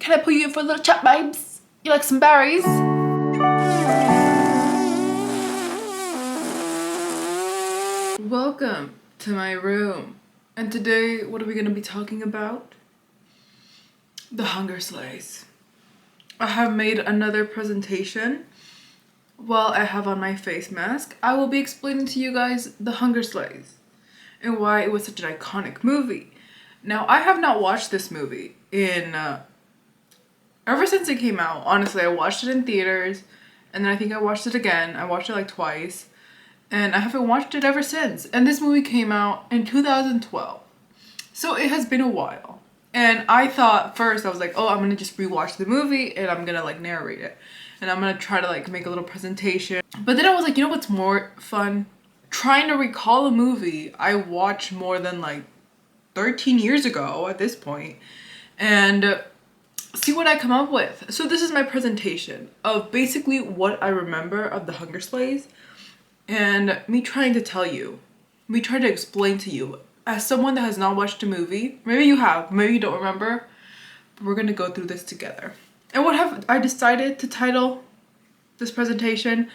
Can I pull you in for a little chat, babes? You like some berries? Welcome to my room. And today, what are we gonna be talking about? The Hunger Slays. I have made another presentation. While I have on my face mask, I will be explaining to you guys The Hunger Slays and why it was such an iconic movie. Now, I have not watched this movie in ever since it came out. Honestly, I watched it in theaters, and then I think I watched it again. I watched it like twice, and I haven't watched it ever since. And this movie came out in 2012, so it has been a while. And I thought first, I was like, oh, I'm gonna just rewatch the movie and I'm gonna like narrate it, and I'm gonna try to like make a little presentation. But then I was like, you know what's more fun? Trying to recall a movie I watched more than like 13 years ago at this point, and see what I come up with. So this is my presentation of basically what I remember of the Hunger Slays, and me trying to tell you, me trying to explain to you as someone that has not watched a movie. Maybe you have, maybe you don't remember, but we're gonna go through this together. And what have I decided to title this presentation?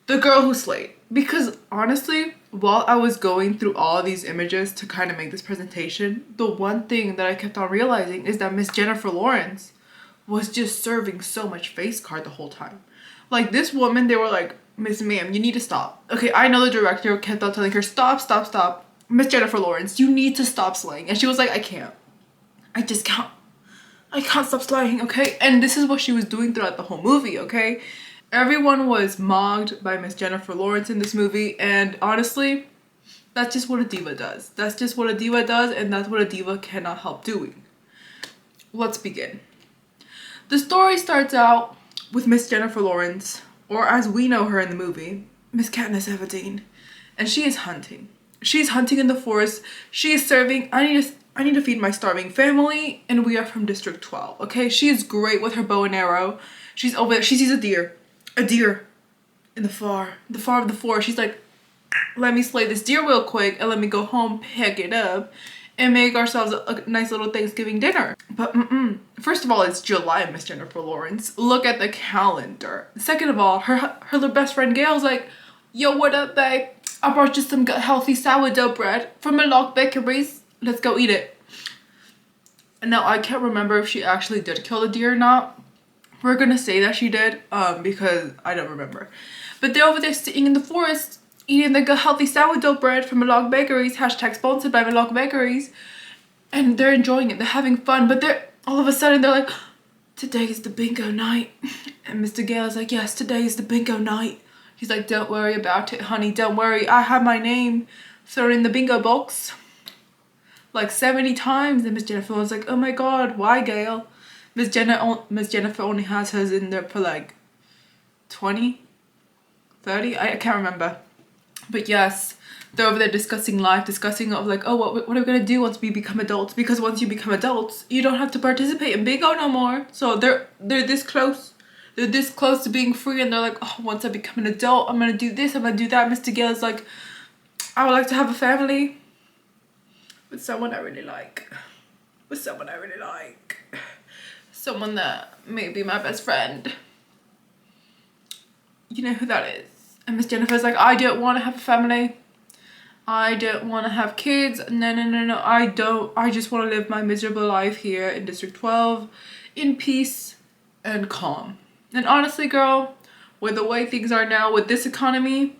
The Girl Who Slayed. Because honestly, while I was going through all these images to kind of make this presentation, the one thing that I kept on realizing is that Miss Jennifer Lawrence was just serving so much face card the whole time. Like, this woman, they were like, Miss Ma'am, you need to stop. Okay, I know the director kept on telling her, stop, stop, stop. Miss Jennifer Lawrence, you need to stop slaying. And she was like, I can't. I just can't. I can't stop slaying, okay? And this is what she was doing throughout the whole movie, okay? Everyone was mocked by Miss Jennifer Lawrence in this movie, and honestly, that's just what a diva does. That's just what a diva does, and that's what a diva cannot help doing. Let's begin. The story starts out with Miss Jennifer Lawrence, or as we know her in the movie, Miss Katniss Everdeen, and she is hunting. She's hunting in the forest. She is serving, I need to feed my starving family, and we are from District 12, okay? She is great with her bow and arrow. She's over there, she sees a deer in the far of the forest. She's like, let me slay this deer real quick and let me go home, pick it up, and make ourselves a nice little Thanksgiving dinner. But first of all, it's July, Miss Jennifer Lawrence. Look at the calendar. Second of all, her little best friend Gail's like, yo, what up, babe? I brought you some good healthy sourdough bread from Malloc Bakeries. Let's go eat it. And now I can't remember if she actually did kill the deer or not. We're gonna say that she did, because I don't remember. But they're over there sitting in the forest, eating the good healthy sourdough bread from Malloc Bakeries, hashtag sponsored by Malloc Bakeries, and they're enjoying it, they're having fun, but they're, all of a sudden, they're like, today is the bingo night. And Mr. Gale is like, yes, today is the bingo night. He's like, don't worry about it, honey, don't worry, I have my name thrown in the bingo box like 70 times, and Miss Jennifer was like, oh my god, why, Gail? Miss Jennifer only has hers in there for like 20, 30, I can't remember. But yes, they're over there discussing life, discussing of like, oh, what are we gonna do once we become adults? Because once you become adults, you don't have to participate in bingo no more. So they're this close. They're this close to being free, and they're like, oh, once I become an adult, I'm gonna do this, I'm gonna do that. Mr. Gale is like, I would like to have a family with someone I really like. With someone I really like. Someone that may be my best friend. You know who that is. And Miss Jennifer's like, I don't want to have a family. I don't want to have kids. No, I don't. I just want to live my miserable life here in District 12 in peace and calm. And honestly, girl, with the way things are now with this economy,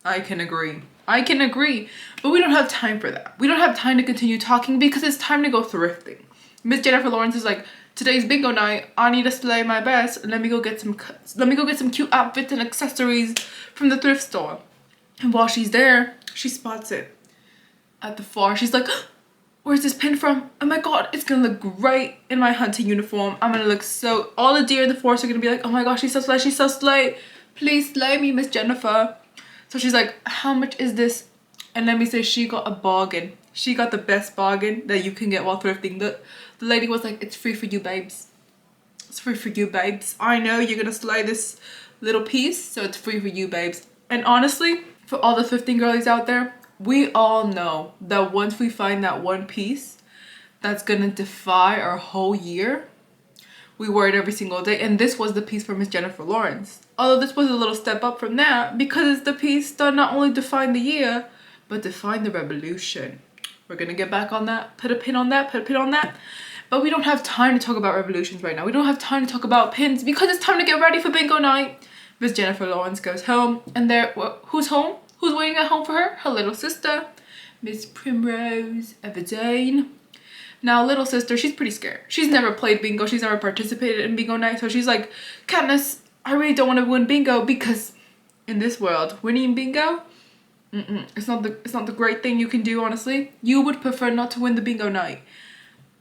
I can agree. I can agree. But we don't have time for that. We don't have time to continue talking because it's time to go thrifting. Miss Jennifer Lawrence is like, today's bingo night. I need to slay my best. Let me go get some cute outfits and accessories from the thrift store. And while she's there, she spots it at the far. She's like, where's this pin from? Oh my god, it's gonna look great in my hunting uniform. I'm gonna look so, all the deer in the forest are gonna be like, oh my gosh, she's so slay, she's so slay. Please slay me, Miss Jennifer. So she's like, how much is this? And let me say, she got a bargain. She got the best bargain that you can get while thrifting. The lady was like, it's free for you, babes. It's free for you, babes. I know you're gonna slay this little piece, so it's free for you, babes. And honestly, for all the thrifting girlies out there, we all know that once we find that one piece that's gonna defy our whole year, We wore it every single day, and this was the piece for Miss Jennifer Lawrence. Although this was a little step up from that, because it's the piece that not only defined the year, but defined the revolution. We're gonna get back on that, put a pin on that, put a pin on that. But we don't have time to talk about revolutions right now. We don't have time to talk about pins because it's time to get ready for bingo night. Miss Jennifer Lawrence goes home, and there, who's home? Who's waiting at home for her? Her little sister, Miss Primrose Everdeen. Now, little sister, she's pretty scared. She's never played bingo. She's never participated in bingo night. So she's like, Katniss, I really don't want to win bingo because in this world, winning bingo, it's not the great thing you can do, honestly. You would prefer not to win the bingo night.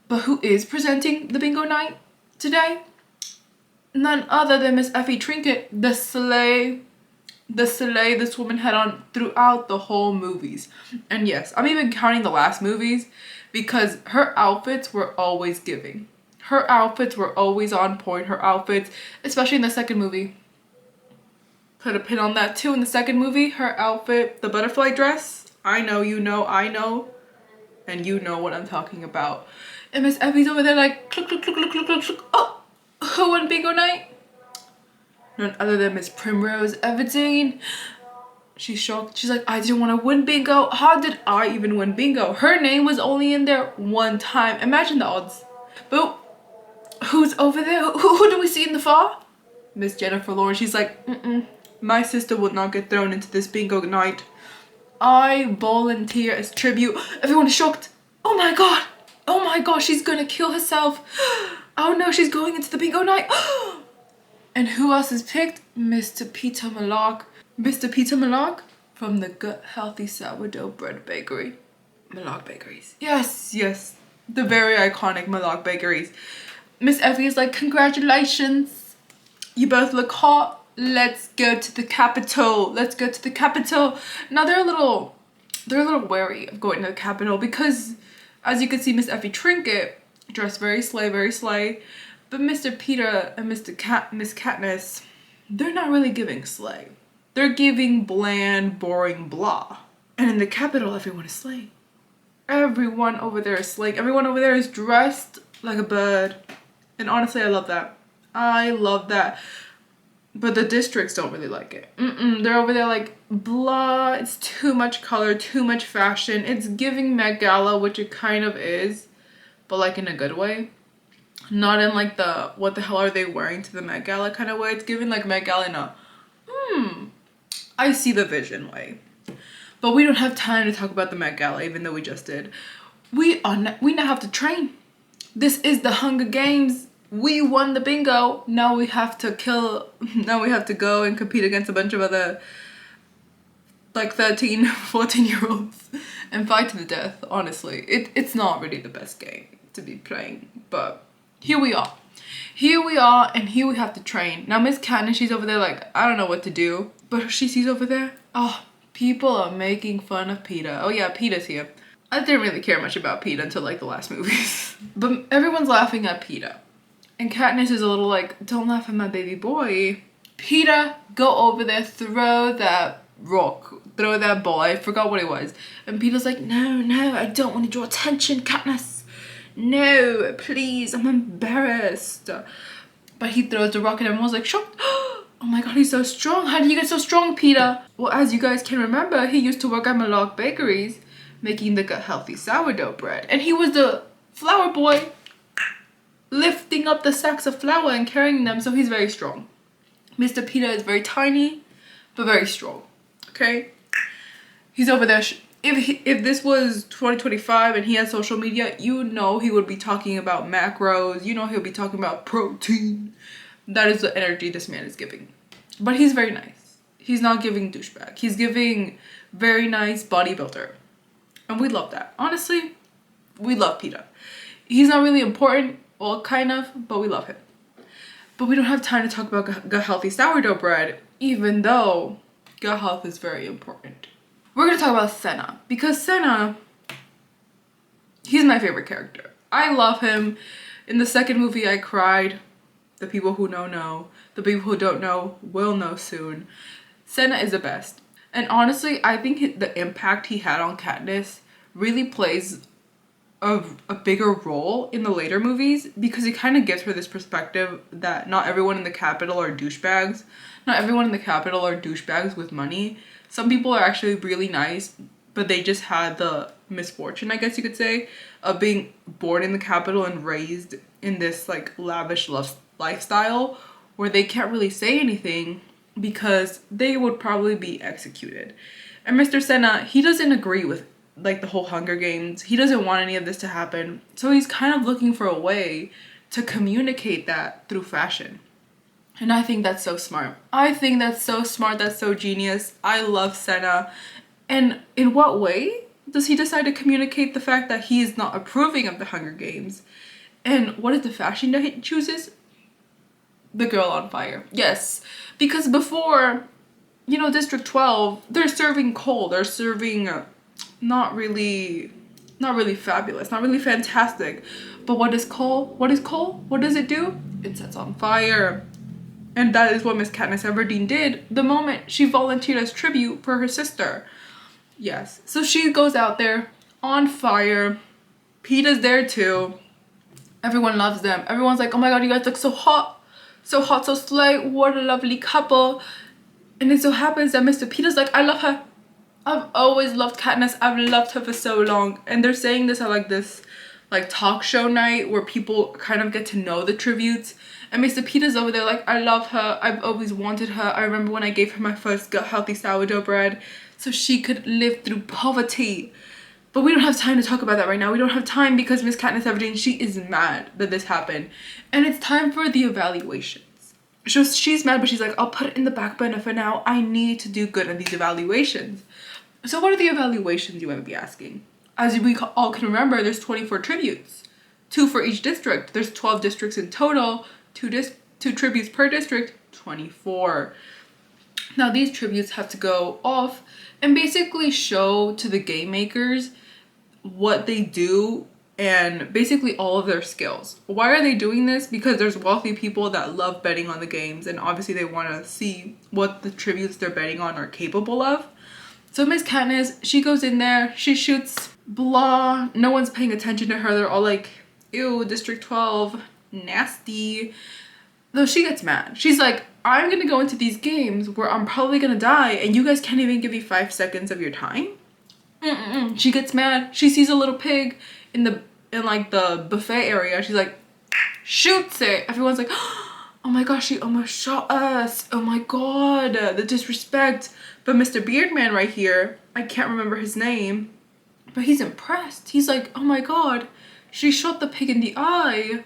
But who is presenting the bingo night today? None other than Miss Effie Trinket, the sleigh this woman had on throughout the whole movies. And yes, I'm even counting the last movies because her outfits were always giving. Her outfits were always on point. Her outfits, especially in the second movie. Put a pin on that too. In the second movie, her outfit, the butterfly dress. I know, you know, I know. And you know what I'm talking about. And Miss Effie's over there like, cluck, cluck, cluck, cluck, cluck, cluck, cluck. Oh, who won bingo night? None other than Miss Primrose Everdeen. She's shocked. She's like, I didn't want to win bingo. How did I even win bingo? Her name was only in there one time. Imagine the odds. But who's over there? Who do we see in the fall? Miss Jennifer Lawrence. She's like, my sister would not get thrown into this bingo night. I volunteer as tribute. Everyone is shocked. Oh my god. Oh my gosh, she's gonna kill herself. Oh no, she's going into the bingo night. And who else is picked? Mr. Peter Malak. Mr. Peter Malak from the Gut Healthy Sourdough Bread Bakery. Malak Bakeries. Yes, yes. The very iconic Malak Bakeries. Miss Effie is like, congratulations. You both look hot. Let's go to the Capitol. Let's go to the Capitol. Now they're a little wary of going to the Capitol because, as you can see, Miss Effie Trinket dressed very slay. But Mr. Peter and Miss Katniss, they're not really giving slay. They're giving bland, boring blah. And in the Capitol, everyone is slaying. Everyone over there is slaying. Everyone over there is dressed like a bird. And honestly, I love that. I love that. But the districts don't really like it. They're over there like, blah, it's too much color, too much fashion. It's giving Met Gala, which it kind of is, but like in a good way. Not in like the, what the hell are they wearing to the Met Gala kind of way. It's giving like Met Gala in a, I see the vision way. But we don't have time to talk about the Met Gala, even though we just did. We now have to train. This is the Hunger Games. We won the bingo. Now we have to go and compete against a bunch of other like 13, 14-year-olds and fight to the death, honestly. It's not really the best game to be playing, but here we are. And here we have to train. Now Miss Katniss, she's over there like, I don't know what to do. But she sees over there, oh, people are making fun of Peeta. Oh yeah, Peeta's here. I didn't really care much about Peeta until like the last movies. But everyone's laughing at Peeta. And Katniss is a little like, don't laugh at my baby boy. Peeta, go over there, throw that rock, throw that ball. I forgot what it was. And Peeta's like, no, I don't want to draw attention, Katniss. No, please, I'm embarrassed. But he throws the rock and everyone's like, shocked. Oh my god, he's so strong. How did you get so strong, Peeta? Well, as you guys can remember, he used to work at Malak Bakeries making the Gut Healthy sourdough bread. And he was the flour boy lifting up the sacks of flour and carrying them, so he's very strong. Mr. Peeta is very tiny, but very strong, okay? He's over there. If this was 2025 and he had social media, you know he would be talking about macros. You know he'll be talking about protein. That is the energy this man is giving. But he's very nice. He's not giving douchebag. He's giving very nice bodybuilder. And we love that. Honestly, we love Peeta. He's not really important, well, kind of, but we love him. But we don't have time to talk about Gut Healthy sourdough bread, even though gut health is very important. We're going to talk about Senna, because Senna, he's my favorite character. I love him. In the second movie, I cried. The people who know. The people who don't know will know soon. Senna is the best. And honestly, I think the impact he had on Katniss really plays a bigger role in the later movies because it kind of gives her this perspective that not everyone in the Capitol are douchebags. Not everyone in the Capitol are douchebags with money. Some people are actually really nice, but they just had the misfortune, I guess you could say, of being born in the Capitol and raised in this like lavish lifestyle where they can't really say anything because they would probably be executed. And Mr. Senna, he doesn't agree with like the whole Hunger Games. He doesn't want any of this to happen. So he's kind of looking for a way to communicate that through fashion. And I think that's so smart. I think that's so smart. That's so genius. I love Senna. And in what way does he decide to communicate the fact that he is not approving of the Hunger Games? And what is the fashion that he chooses? The girl on fire. Yes. Because before, you know, District 12, they're serving coal. They're serving not really fabulous, not really fantastic. But what is coal? What is coal? What does it do? It sets on fire. And that is what Miss Katniss Everdeen did the moment she volunteered as tribute for her sister. Yes. So she goes out there on fire. Peeta's there too. Everyone loves them. Everyone's like, oh my god, you guys look so hot. So hot, so slay. What a lovely couple. And it so happens that Mr. Peeta's like, I love her. I've always loved Katniss. I've loved her for so long. And they're saying this at like this like talk show night where people kind of get to know the tributes. And Mr. Peeta's over there like, I love her. I've always wanted her. I remember when I gave her my first gut healthy sourdough bread so she could live through poverty. But we don't have time to talk about that right now. We don't have time because Miss Katniss Everdeen, she is mad that this happened. And it's time for the evaluations. So she's mad, but she's like, I'll put it in the back burner for now. I need to do good at these evaluations. So what are the evaluations, you might be asking? As we all can remember, there's 24 tributes. 2 for each district. There's 12 districts in total. 2 tributes per district, 24. Now these tributes have to go off and basically show to the game makers what they do and basically all of their skills. Why are they doing this? Because there's wealthy people that love betting on the games and obviously they want to see what the tributes they're betting on are capable of. So Miss Katniss, she goes in there, she shoots, blah, no one's paying attention to her. They're all like, ew, District 12, nasty. Though she gets mad. She's like, I'm gonna go into these games where I'm probably gonna die and you guys can't even give me 5 seconds of your time? She gets mad. She sees a little pig in like the buffet area. She's like, shoots it. Everyone's like, oh my gosh, she almost shot us. Oh my god, the disrespect. But Mr. Beardman right here, I can't remember his name, but he's impressed. He's like, oh my god, she shot the pig in the eye.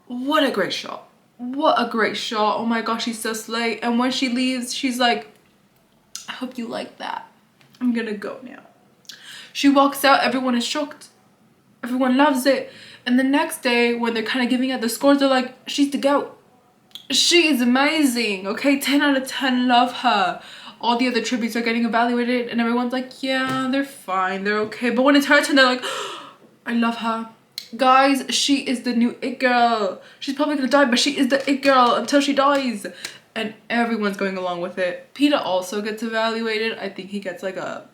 What a great shot. What a great shot. Oh my gosh, she's so slay. And when she leaves, she's like, I hope you like that. I'm gonna go now. She walks out, everyone is shocked. Everyone loves it. And the next day, when they're kind of giving out the scores, they're like, she's the GOAT. She is amazing, okay? 10 out of 10, love her. All the other tributes are getting evaluated and everyone's like, yeah, they're fine, they're okay. But when it's her turn, they're like, oh, I love her. Guys, she is the new it girl. She's probably gonna die, but she is the it girl until she dies. And everyone's going along with it. Peeta also gets evaluated. I think he gets like a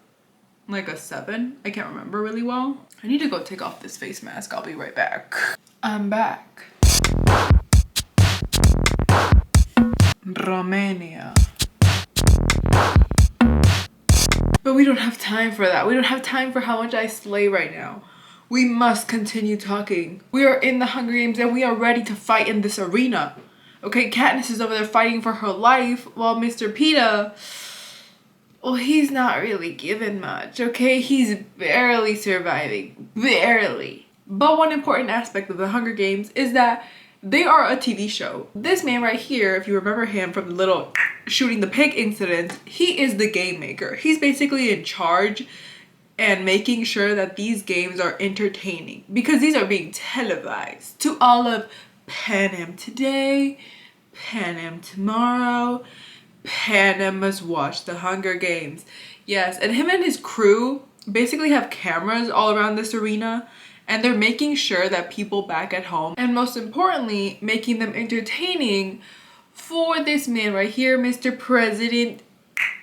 7. I can't remember really well. I need to go take off this face mask. I'll be right back. I'm back. Romania. But we don't have time for that. We don't have time for how much I slay right now. We must continue talking. We are in the Hunger Games and we are ready to fight in this arena. Okay, Katniss is over there fighting for her life while Mr. Peeta, well, he's not really given much, okay? He's barely surviving. Barely. But one important aspect of the Hunger Games is that they are a TV show. This man right here, if you remember him from the little shooting the pig incident, he is the game maker. He's basically in charge and making sure that these games are entertaining because these are being televised to all of Panem today, Panem tomorrow. Panem must watch the Hunger Games. Yes, and him and his crew basically have cameras all around this arena and they're making sure that people back at home, and most importantly, making them entertaining for this man right here, Mr. President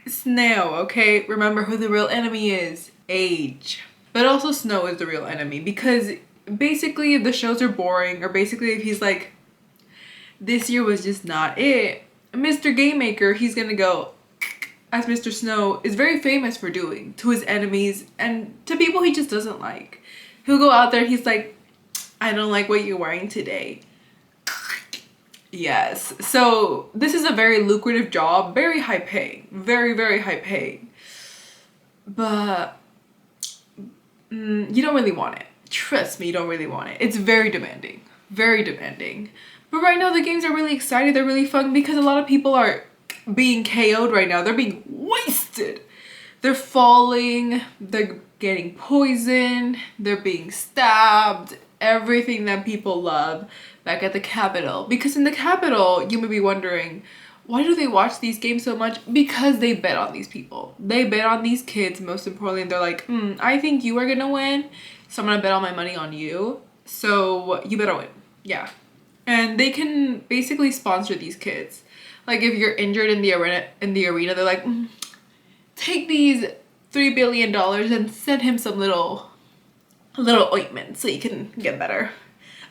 Snow, okay? Remember who the real enemy is. Age. But also Snow is the real enemy because basically if the shows are boring or basically if he's like, this year was just not it, Mr. Game Maker, he's gonna go, as Mr. Snow is very famous for doing to his enemies and to people he just doesn't like. He'll go out there, he's like, I don't like what you're wearing today. Yes. So this is a very lucrative job, very high paying, very, very high paying. But you don't really want it. Trust me, you don't really want it. It's very demanding, very demanding. But right now the games are really exciting. They're really fun because a lot of people are being KO'd right now. They're being wasted. They're falling, they're getting poisoned, they're being stabbed, everything that people love back at the Capitol. Because in the Capitol, you may be wondering, why do they watch these games so much? Because they bet on these people. They bet on these kids, most importantly, and they're like, I think you are gonna win, so I'm gonna bet all my money on you. So you better win. Yeah. And they can basically sponsor these kids. Like if you're injured in the arena, they're like, take these $3 billion and send him some little ointment so you can get better.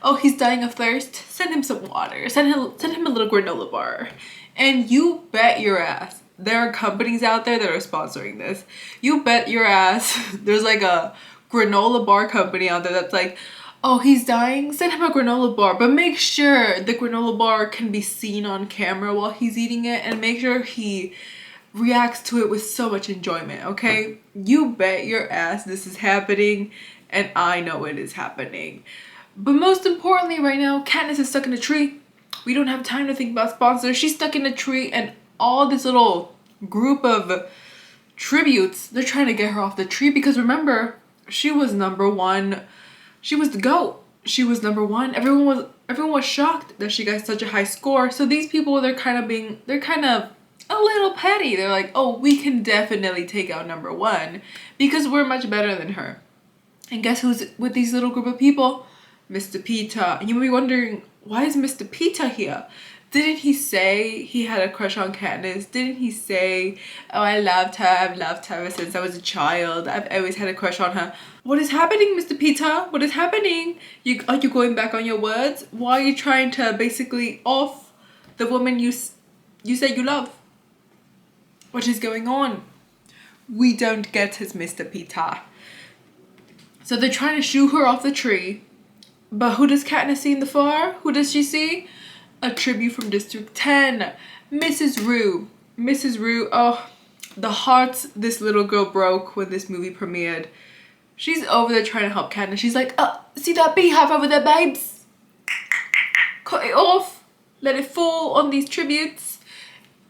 Oh, he's dying of thirst? Send him some water. Send him a little granola bar. And you bet your ass there are companies out there that are sponsoring this. You bet your ass there's like a granola bar company out there that's like, oh, he's dying? Send him a granola bar. But make sure the granola bar can be seen on camera while he's eating it and make sure he reacts to it with so much enjoyment, okay? You bet your ass this is happening and I know it is happening. But most importantly right now, Katniss is stuck in a tree. We don't have time to think about sponsors. She's stuck in a tree and all this little group of tributes, they're trying to get her off the tree because remember, she was number one. She was the GOAT. She was number one. Everyone was shocked that she got such a high score. So these people, they're kind of a little petty. They're like, oh, we can definitely take out number one because we're much better than her. And guess who's with these little group of people? Mr. Peter. And you may be wondering, why is Mr. Peter here? Didn't he say he had a crush on Katniss? Didn't he say, oh, I loved her. I've loved her ever since I was a child. I've always had a crush on her. What is happening, Mr. Peter? What is happening? Are you going back on your words? Why are you trying to basically off the woman you say you love? What is going on? We don't get it, Mr. Peter. So they're trying to shoo her off the tree. But who does Katniss see in the far? Who does she see? A tribute from District 10. Mrs. Rue. Mrs. Rue, oh, the hearts this little girl broke when this movie premiered. She's over there trying to help Katniss. She's like, oh, see that beehive over there, babes? Cut it off. Let it fall on these tributes.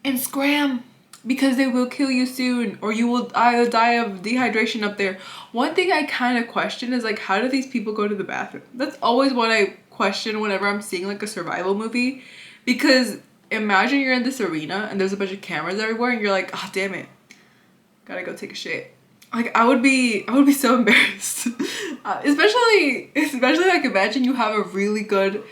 And scram. Because they will kill you soon. Or you will either die of dehydration up there. One thing I kind of question is like, how do these people go to the bathroom? That's always what I question whenever I'm seeing like a survival movie. Because imagine you're in this arena and there's a bunch of cameras everywhere and you're like, oh, damn it. Gotta go take a shit. Like I would be so embarrassed. Especially like imagine you have a really good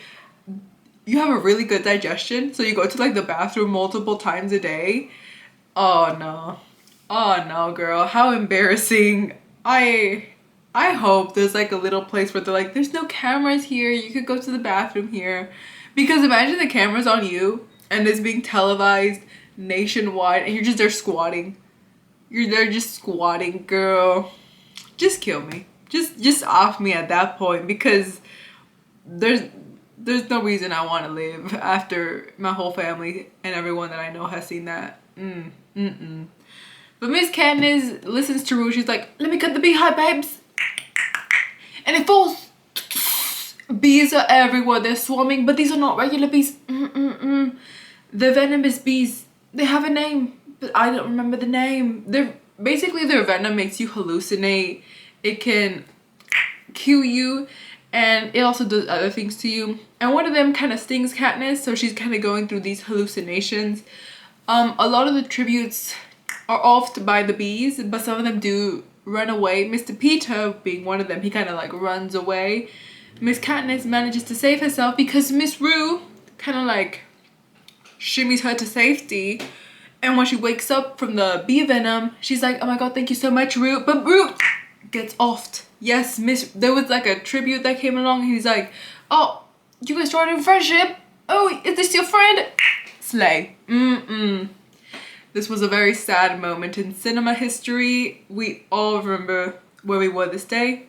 digestion. So you go to like the bathroom multiple times a day. Oh no, girl. How embarrassing. I hope there's like a little place where they're like, there's no cameras here. You could go to the bathroom here. Because imagine the camera's on you and it's being televised nationwide and you're just there squatting. You're there just squatting, girl. Just kill me. Just off me at that point because there's no reason I want to live after my whole family and everyone that I know has seen that. But Miss Katniss listens to Rue. She's like, let me cut the beehive, babes. And it falls. Bees are everywhere. They're swarming, but these are not regular bees. They're venomous bees. They have a name, but I don't remember the name. Their venom makes you hallucinate. It can kill you, and it also does other things to you. And one of them kind of stings Katniss, so she's kind of going through these hallucinations. A lot of the tributes are offed by the bees, but some of them do run away. Mr. Peter being one of them, he kind of like runs away. Miss Katniss manages to save herself because Miss Rue kind of like shimmies her to safety. And when she wakes up from the bee venom, she's like, oh my god, thank you so much, Rue. But Rue, gets offed. Yes, there was like a tribute that came along and he's like, oh, you guys started a friendship? Oh, is this your friend? Slay. This was a very sad moment in cinema history. We all remember where we were this day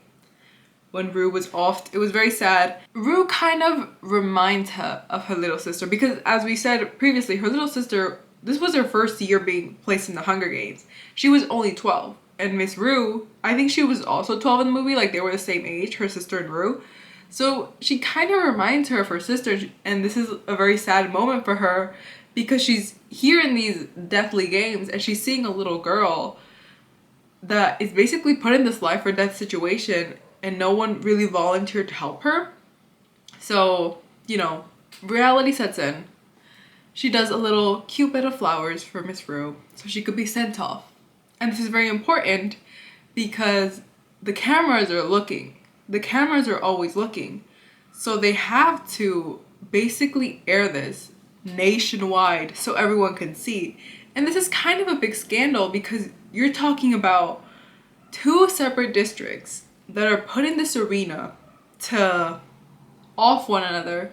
when Rue was offed. It was very sad. Rue kind of reminds her of her little sister because, as we said previously, her little sister, this was her first year being placed in the Hunger Games. She was only 12. And Miss Rue, I think she was also 12 in the movie. Like, they were the same age, her sister and Rue. So she kind of reminds her of her sister. And this is a very sad moment for her because she's here in these deathly games and she's seeing a little girl that is basically put in this life or death situation and no one really volunteered to help her. So, you know, reality sets in. She does a little cute bit of flowers for Miss Rue so she could be sent off. And this is very important because the cameras are looking. The cameras are always looking. So they have to basically air this nationwide so everyone can see. And this is kind of a big scandal because you're talking about 2 separate districts that are put in this arena to off one another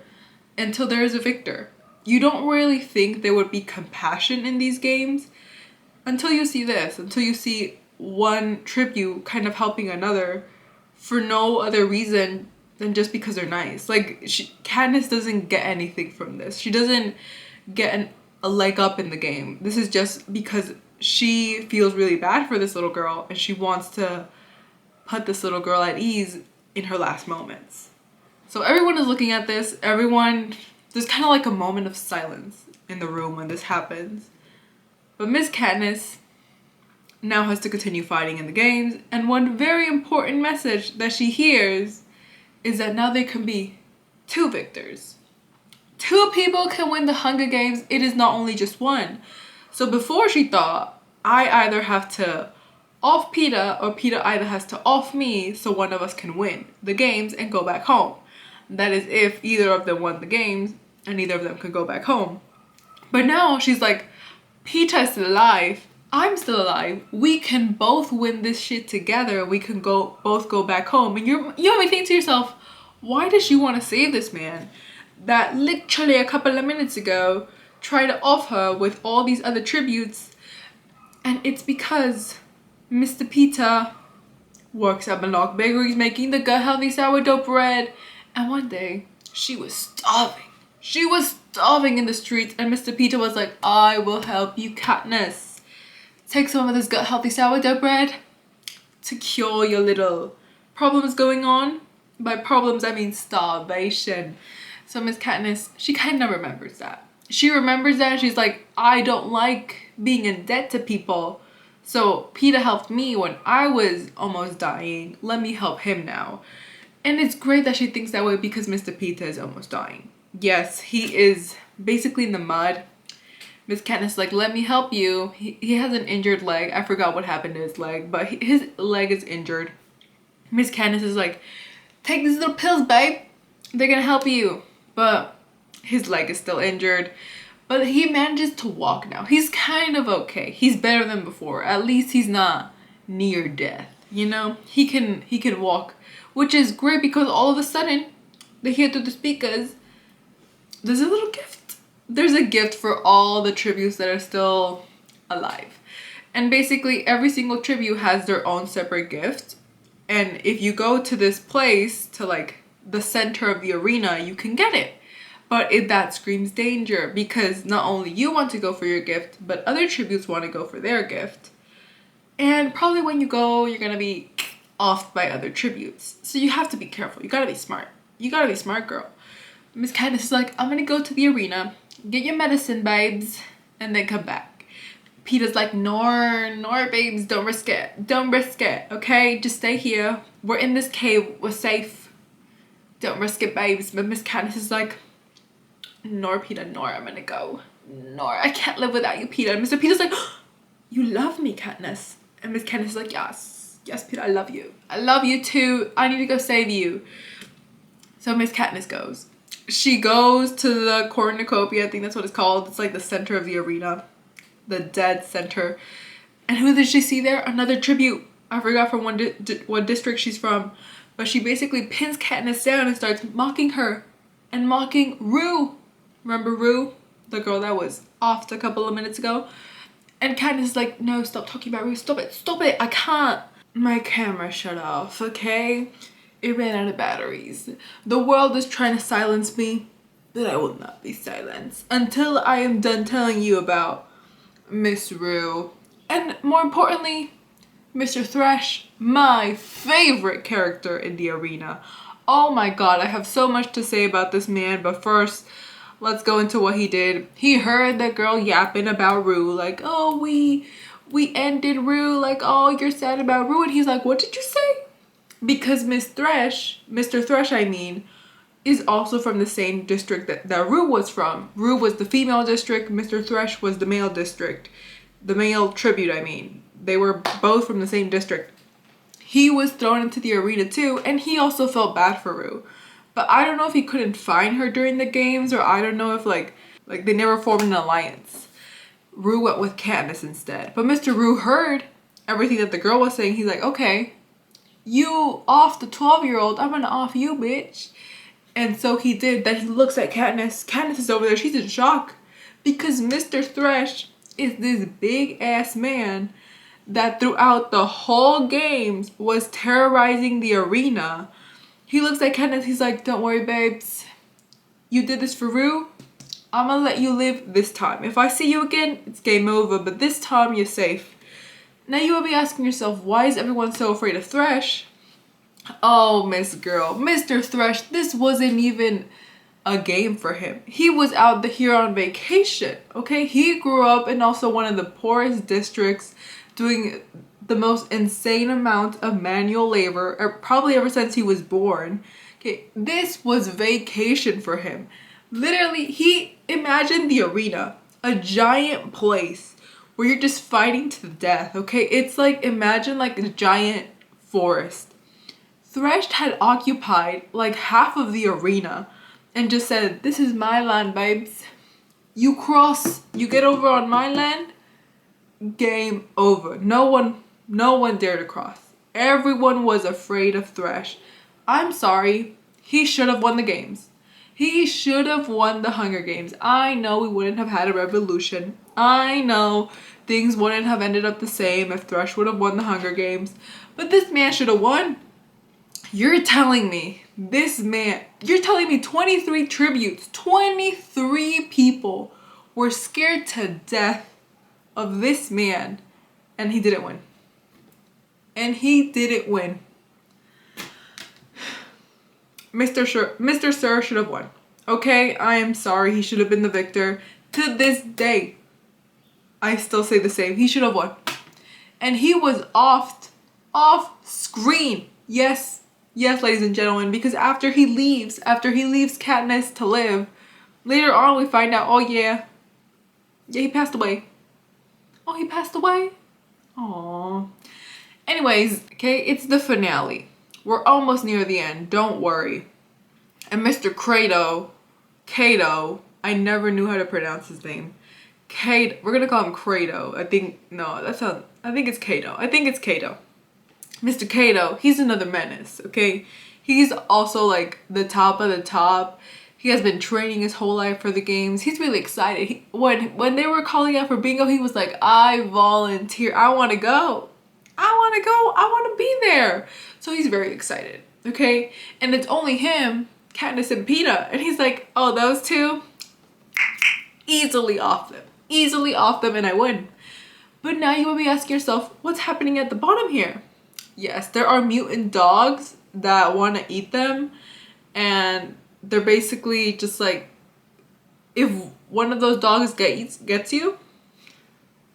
until there is a victor. You don't really think there would be compassion in these games until you see this, until you see one tribute kind of helping another for no other reason than just because they're nice. Like, Katniss doesn't get anything from this. She doesn't get a leg up in the game. This is just because she feels really bad for this little girl and she wants to put this little girl at ease in her last moments. So everyone is looking at this. There's kind of like a moment of silence in the room when this happens. But Miss Katniss now has to continue fighting in the games, and one very important message that she hears is that now there can be 2 victors. 2 people can win the Hunger Games. It is not only just one. So before she thought, I either have to off Peeta or Peeta either has to off me so one of us can win the games and go back home. That is if either of them won the games and either of them could go back home. But now she's like, Peeta is still alive. I'm still alive. We can both win this shit together. We can both go back home. And you have me think to yourself, why does she want to save this man that literally a couple of minutes ago tried to off her with all these other tributes? And it's because Mr. Peeta works at Belloc Bakeries making the gut healthy sourdough bread. And one day she was starving. She was starving in the streets and Mr. Peeta was like, I will help you, Katniss. Take some of this gut healthy sourdough bread to cure your little problems going on. By problems, I mean starvation. So Miss Katniss, she kind of remembers that. She remembers that and she's like, I don't like being in debt to people. So Peeta helped me when I was almost dying. Let me help him now. And it's great that she thinks that way because Mr. Peeta is almost dying. Yes, he is basically in the mud. Miss Katniss is like, let me help you. He has an injured leg. I forgot what happened to his leg, but his leg is injured. Miss Katniss is like, take these little pills, babe. They're gonna help you. But his leg is still injured. But he manages to walk now. He's kind of okay. He's better than before. At least he's not near death, you know? He can walk, which is great because all of a sudden, they hear through the speakers, there's a little gift. There's a gift for all the tributes that are still alive. And basically every single tribute has their own separate gift. And if you go to this place, to like the center of the arena, you can get it. But that screams danger because not only you want to go for your gift, but other tributes want to go for their gift. And probably when you go, you're going to be offed by other tributes. So you have to be careful. You got to be smart. You got to be smart, girl. Miss Katniss is like, I'm going to go to the arena, get your medicine, babes, and then come back. Peeta's like, nor, babes, don't risk it. Don't risk it, okay? Just stay here. We're in this cave. We're safe. Don't risk it, babes. But Miss Katniss is like, nor, Peeta, nor, I'm gonna go. Nor, I can't live without you, Peeta. And Mr. Peeta's like, you love me, Katniss. And Miss Katniss is like, yes, Peeta, I love you. I love you too. I need to go save you. So Miss Katniss goes. She goes to the cornucopia, I think that's what it's called. It's like the center of the arena. The dead center. And who did she see there? Another tribute. I forgot from what district she's from, but she basically pins Katniss down and starts mocking her and mocking Rue. Remember Rue? The girl that was off a couple of minutes ago? And Katniss is like, no, stop talking about Rue. Stop it, I can't. My camera shut off, okay? It ran out of batteries. The world is trying to silence me, but I will not be silenced until I am done telling you about Miss Rue. And more importantly, Mr. Thresh, my favorite character in the arena. Oh my god, I have so much to say about this man, but first, let's go into what he did. He heard that girl yapping about Rue, like, oh, we ended Rue, like, oh, you're sad about Rue, and he's like, what did you say? Because Mr. Thresh, I mean, is also from the same district that Rue was from. Rue was the female district, Mr. Thresh was the male district. The male tribute, I mean. They were both from the same district. He was thrown into the arena too, and he also felt bad for Rue. But I don't know if he couldn't find her during the games, or I don't know if like they never formed an alliance. Rue went with Katniss instead. But Mr. Rue heard everything that the girl was saying. He's like, okay, you off the 12-year-old, I'm gonna off you, bitch. And so he did. Then he looks at Katniss. Katniss is over there. She's in shock. Because Mr. Thresh is this big ass man that throughout the whole games was terrorizing the arena. He looks at Katniss, he's like, don't worry, babes. You did this for Rue. I'm gonna let you live this time. If I see you again, it's game over, but this time you're safe. Now you will be asking yourself, why is everyone so afraid of Thresh? Oh, Miss Girl, Mr. Thresh, this wasn't even a game for him. He was out here on vacation, okay? He grew up in also one of the poorest districts, doing the most insane amount of manual labor, probably ever since he was born. Okay, this was vacation for him. Literally, he imagined the arena, a giant place where you're just fighting to the death, okay? It's like, imagine like a giant forest. Thresh had occupied like half of the arena and just said, this is my land, babes. You get over on my land, game over. No one dared to cross. Everyone was afraid of Thresh. I'm sorry. He should have won the games. He should have won the Hunger Games. I know we wouldn't have had a revolution. I know things wouldn't have ended up the same if Thresh would have won the Hunger Games. But this man should have won. You're telling me 23 tributes, 23 people were scared to death of this man, and he didn't win. And he didn't win. Mr. Sir should have won. Okay, I am sorry, he should have been the victor. To this day, I still say the same. He should have won. And he was off screen. Yes, ladies and gentlemen, because after he leaves Katniss to live, later on we find out, oh yeah, he passed away. Oh, he passed away? Aww. Anyways, okay, it's the finale. We're almost near the end, don't worry. And Mr. Cato, I never knew how to pronounce his name. We're gonna call him Credo. I think it's Cato. Mr. Cato, he's another menace, okay? He's also like the top of the top. He has been training his whole life for the games. He's really excited. When they were calling out for bingo, he was like, I volunteer. I want to go. I want to be there. So he's very excited, okay? And it's only him, Katniss, and Peeta. And he's like, oh, those two? Easily off them, and I win. But now you will be asking yourself, what's happening at the bottom here? Yes, there are mutant dogs that want to eat them, and they're basically just like, if one of those dogs gets you,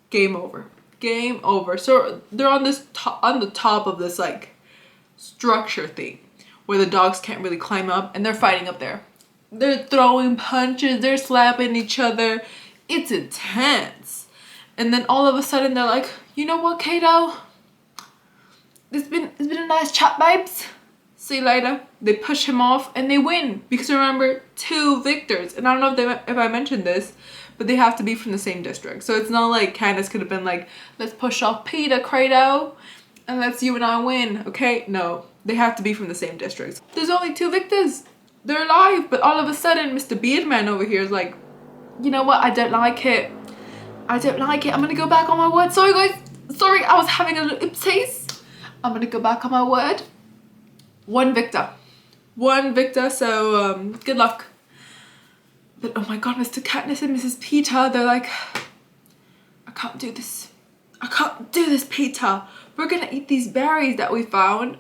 game over. So they're on the top of this like structure thing where the dogs can't really climb up, and they're fighting up there. They're throwing punches, they're slapping each other. It's intense. And then all of a sudden they're like, you know what, Cato? It's been a nice chat, babes. See you later. They push him off and they win. Because remember, 2 victors. And I don't know if I mentioned this, but they have to be from the same district. So it's not like Candace could have been like, let's push off Peeta, Credo. unless you and I win, okay? No, they have to be from the same district. There's only 2 victors. They're alive, but all of a sudden, Mr. Beardman over here is like, you know what? I don't like it. I don't like it. I'm gonna go back on my word. Sorry, guys. Sorry, I was having a little oopsies. I'm gonna go back on my word. 1 victor. 1 victor, so good luck. But oh my god, Mr. Katniss and Mrs. Peter, they're like, I can't do this. I can't do this, Peter. We're gonna eat these berries that we found.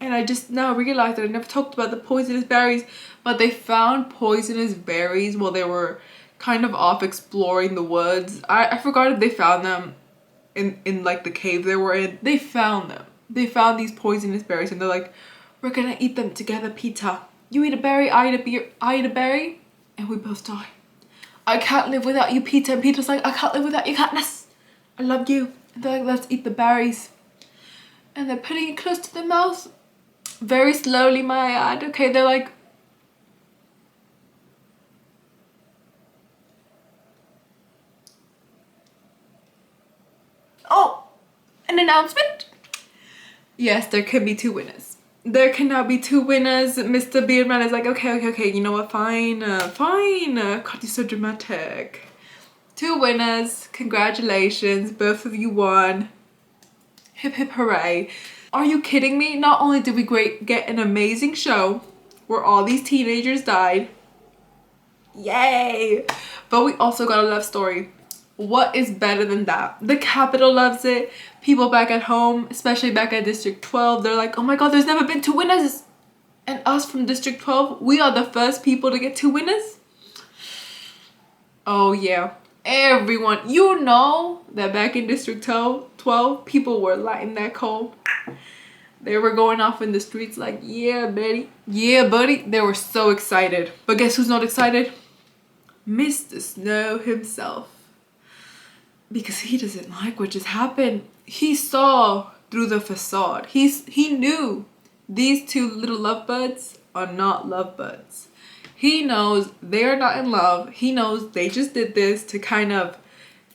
And I just now realized that I never talked about the poisonous berries, but they found poisonous berries while they were kind of off exploring the woods. I forgot if they found them in like the cave they were in. They found them. They found these poisonous berries and they're like, we're gonna eat them together, Peter. You eat a berry, I eat a berry, and we both die. I can't live without you, Peter. And Peter's like, I can't live without you, Katniss. I love you. And they're like, let's eat the berries. And they're putting it close to their mouth. Very slowly, may I add. Okay, they're like, oh, an announcement? Yes, there can be 2 winners. There can now be 2 winners. Mr. Beardman is like, okay, you know what, fine. God, you're so dramatic. 2 winners, congratulations, both of you won. Hip hip hooray. Are you kidding me? Not only did we get an amazing show where all these teenagers died, yay, but we also got a love story. What is better than that? The Capitol loves it. People back at home, especially back at District 12, they're like, oh my god, there's never been 2 winners. And us from District 12, we are the first people to get 2 winners. Oh yeah, everyone, you know that back in District 12, people were lighting that coal. They were going off in the streets like, yeah, buddy. Yeah, buddy. They were so excited. But guess who's not excited? Mr. Snow himself. Because he doesn't like what just happened. He saw through the facade. He knew these 2 little lovebirds are not lovebirds. He knows they're not in love. He knows they just did this to kind of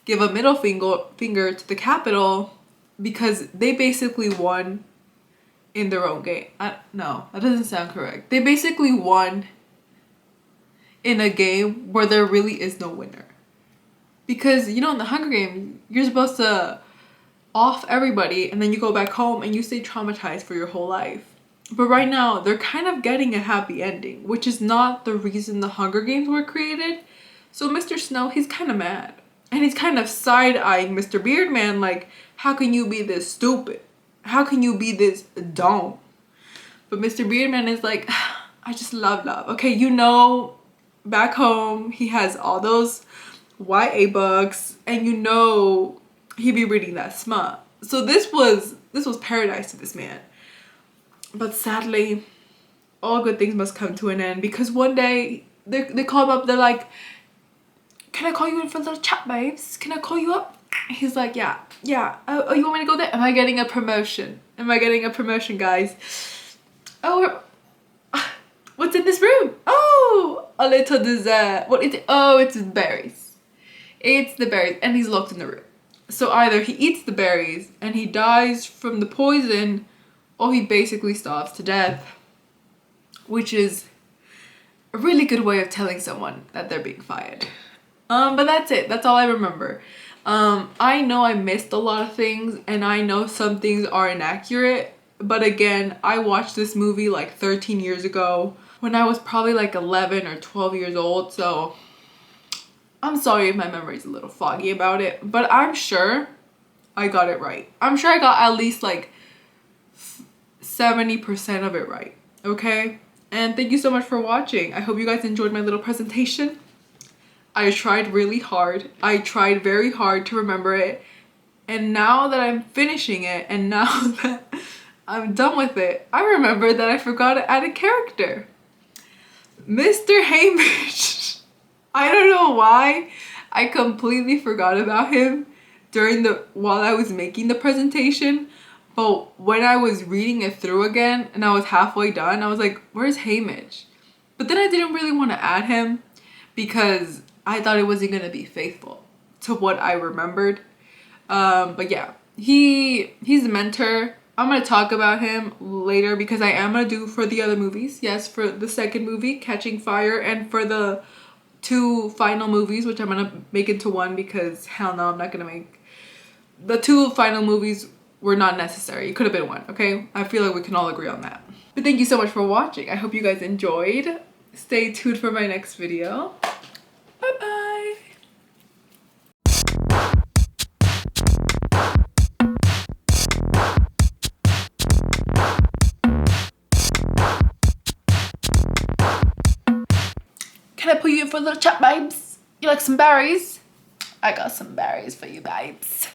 give a middle finger to the Capitol because they basically won in their own game. No, that doesn't sound correct. They basically won in a game where there really is no winner. Because, you know, in the Hunger Games, you're supposed to off everybody and then you go back home and you stay traumatized for your whole life. But right now, they're kind of getting a happy ending, which is not the reason the Hunger Games were created. So Mr. Snow, he's kind of mad. And he's kind of side-eyeing Mr. Beardman like, how can you be this stupid? How can you be this dumb? But Mr. Beardman is like, I just love love. Okay, you know, back home, he has all those YA books, and you know he be reading that smut. So this was paradise to this man. But sadly, all good things must come to an end because one day they call him up, they're like, can I call you in for a little chat, babes? Can I call you up? He's like, yeah. Oh, you want me to go there? Am I getting a promotion? Am I getting a promotion, guys? Oh, what's in this room? Oh, a little dessert. What is it? Oh, it's berries. It's the berries, and he's locked in the room. So either he eats the berries and he dies from the poison, or he basically starves to death, which is a really good way of telling someone that they're being fired. But that's it. That's all I remember. I know I missed a lot of things, and I know some things are inaccurate, but again, I watched this movie like 13 years ago when I was probably like 11 or 12 years old, so I'm sorry if my memory's a little foggy about it, but I'm sure I got it right. I'm sure I got at least like 70% of it right, okay? And thank you so much for watching. I hope you guys enjoyed my little presentation. I tried really hard. I tried very hard to remember it. And now that I'm finishing it, and now that I'm done with it, I remember that I forgot to add a character. Mr. Haymitch. I don't know why I completely forgot about him while I was making the presentation. But when I was reading it through again and I was halfway done, I was like, where's Haymitch? But then I didn't really want to add him because I thought it wasn't going to be faithful to what I remembered. But yeah, he's a mentor I'm gonna talk about him later because I am gonna do for the other movies. Yes, for the second movie, Catching Fire, and for the 2 final movies, which I'm gonna make into one because hell no, I'm not gonna make the 2 final movies were not necessary. It could have been one, okay? I feel like we can all agree on that. But thank you so much for watching. I hope you guys enjoyed. Stay tuned for my next video. Bye bye. Can I put you in for a little chat, babes? You like some berries? I got some berries for you, babes.